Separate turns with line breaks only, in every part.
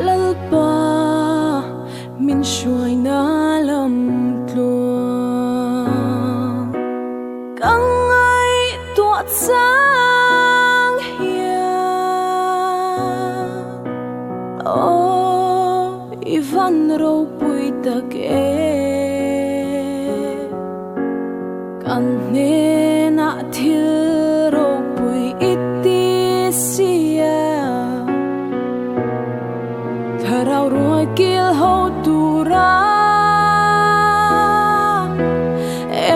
lalpa min shuai na lam tlua kang ai tua sang hia o ivan ro pui tak kan ne na thil ro pui iti sia tharau roi kil ho tura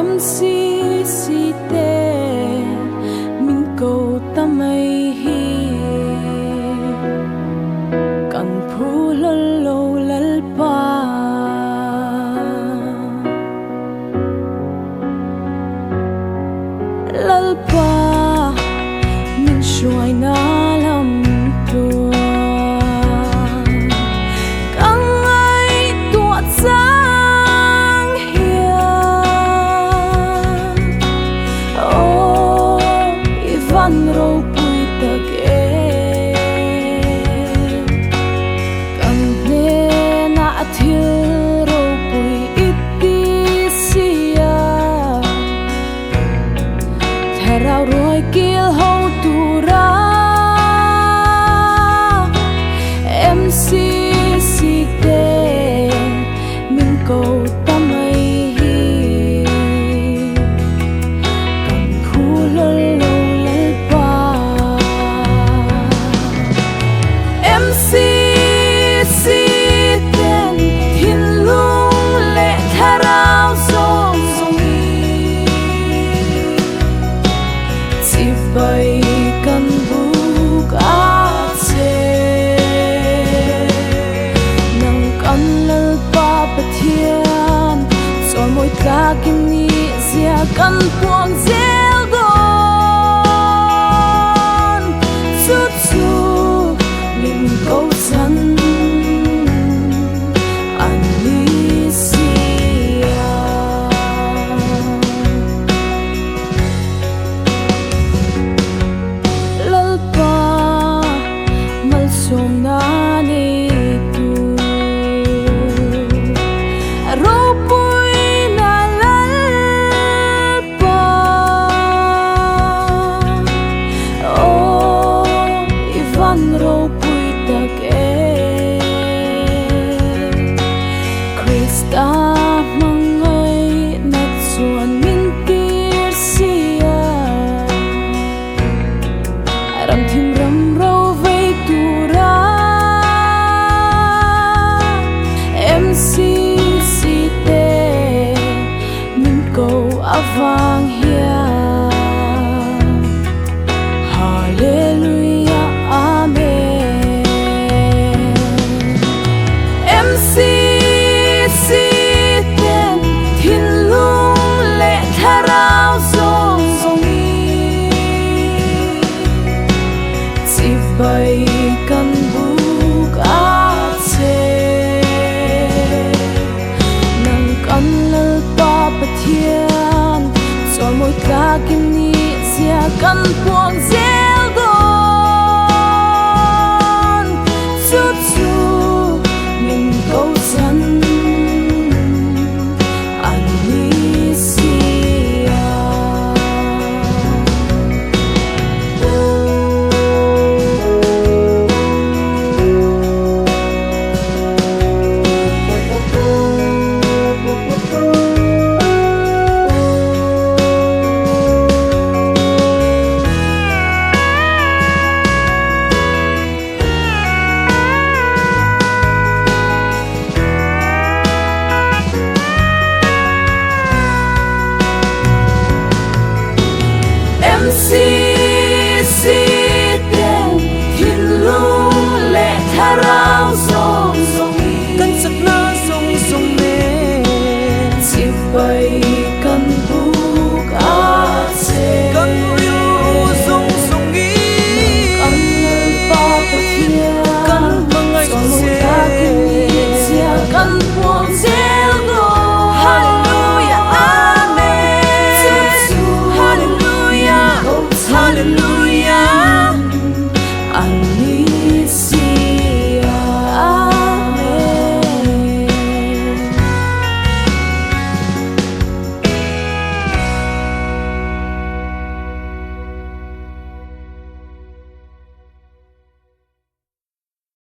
MC te min ko tamai hi kan phu lo lalpa lalpa min shuai na lam tua kang ai tua sang hia o ivan ro pui tak kan ne na thil ro pui iti sia tharau roi kil ho tura MC te min ko tamai hi kan khu lo lalpa MC ten hin lung le tharau song song hi bay kan buk ase nang kan lalpa pathian chon moi ka kim ni zia kan puang zel don su su min ko san som na ni tu ro pui na lalpa o ivan ro pui tak Krista mangai na chuan min tir sia ram thim ram ro MC te min ko avang hia hallelujah amen MC ten hin lung le tharau song song chi bay kan buk pathian chon moi ka kim ni zia kan po